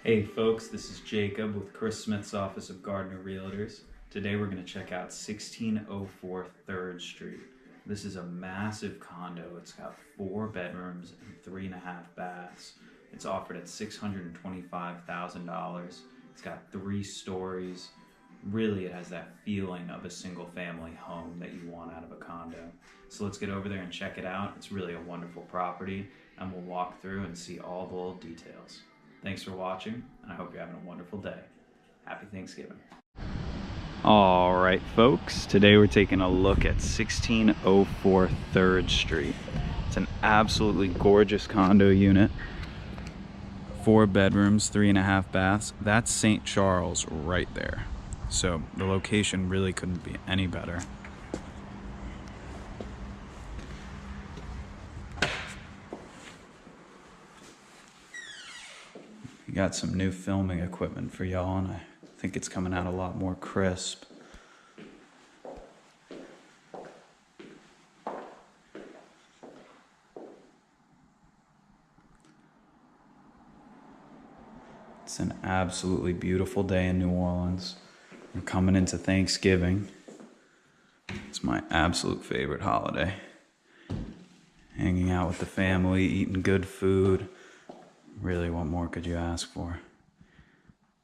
Hey folks, this is Jacob with Chris Smith's Office of Gardner Realtors. Today we're going to check out 1604 3rd Street. This is a massive condo. It's got 4 bedrooms and 3.5 baths. It's offered at $625,000. It's got 3 stories. Really, it has that feeling of a single family home that you want out of a condo. So let's get over there and check it out. It's really a wonderful property, and we'll walk through and see all the little details. Thanks for watching, and I hope you're having a wonderful day. Happy Thanksgiving. All right, folks, today we're taking a look at 1604 3rd Street. It's an absolutely gorgeous condo unit. 4 bedrooms, 3.5 baths. That's St. Charles right there. So the location really couldn't be any better. We got some new filming equipment for y'all, and I think it's coming out a lot more crisp. It's an absolutely beautiful day in New Orleans. We're coming into Thanksgiving. It's my absolute favorite holiday. Hanging out with the family, eating good food. Really, what more could you ask for?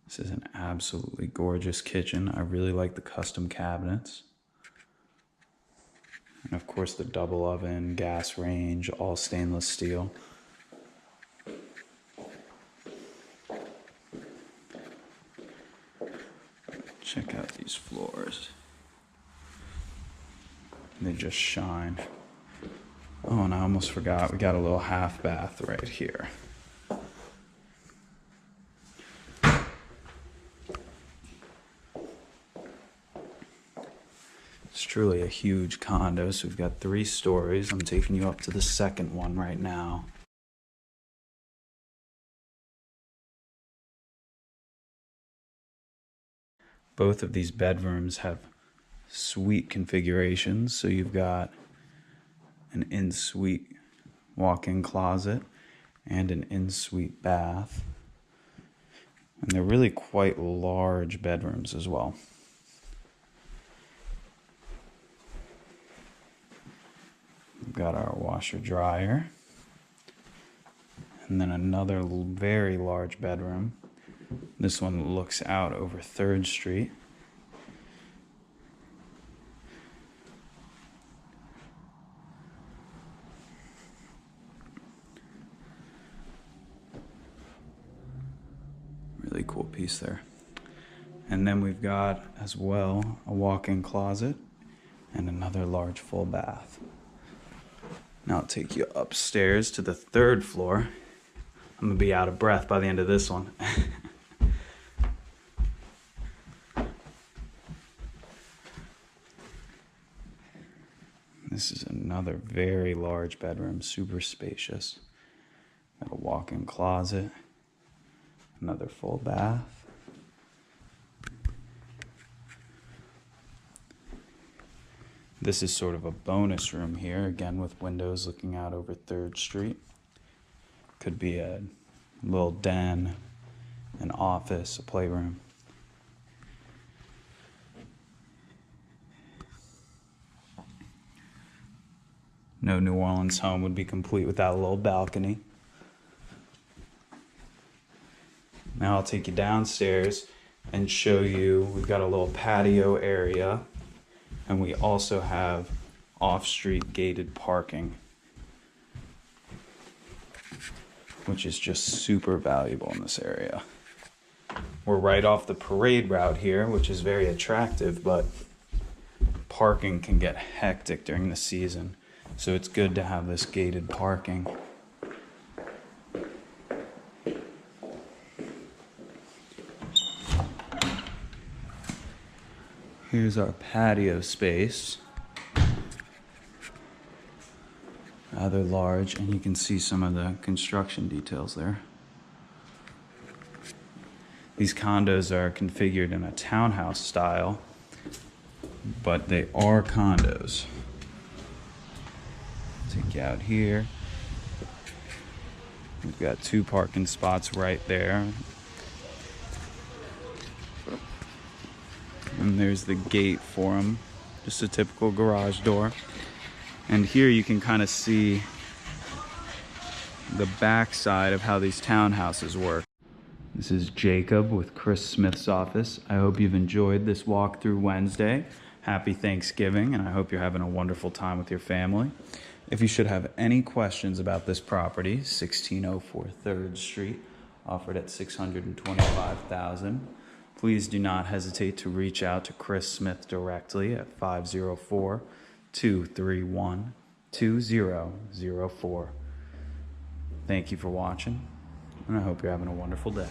This is an absolutely gorgeous kitchen. I really like the custom cabinets. And of course the double oven, gas range, all stainless steel. Check out these floors. They just shine. Oh, and I almost forgot, we got a little half bath right here. It's truly a huge condo, so we've got 3 stories. I'm taking you up to the second one right now. Both of these bedrooms have suite configurations, so you've got an in-suite walk-in closet and an in-suite bath. And they're really quite large bedrooms as well. We've got our washer dryer, and then another very large bedroom. This one looks out over 3rd Street. Really cool piece there. And then we've got as well a walk-in closet and another large full bath. Now I'll take you upstairs to the 3rd floor. I'm gonna be out of breath by the end of this one. This is another very large bedroom, super spacious. Got a walk-in closet, another full bath. This is sort of a bonus room here, again with windows looking out over 3rd Street. Could be a little den, an office, a playroom. No New Orleans home would be complete without a little balcony. Now I'll take you downstairs and show you, we've got a little patio area, and we also have off-street gated parking, which is just super valuable in this area. We're right off the parade route here, which is very attractive, but parking can get hectic during the season. So it's good to have this gated parking. Here's our patio space. Rather large, and you can see some of the construction details there. These condos are configured in a townhouse style, but they are condos. Take you out here. We've got 2 parking spots right there. And there's the gate for them, just a typical garage door. And here you can kind of see the back side of how these townhouses work. This is Jacob with Chris Smith's office. I hope you've enjoyed this walkthrough Wednesday. Happy Thanksgiving, and I hope you're having a wonderful time with your family. If you should have any questions about this property, 1604 3rd Street, offered at $625,000, please do not hesitate to reach out to Chris Smith directly at 504-231-2004. Thank you for watching, and I hope you're having a wonderful day.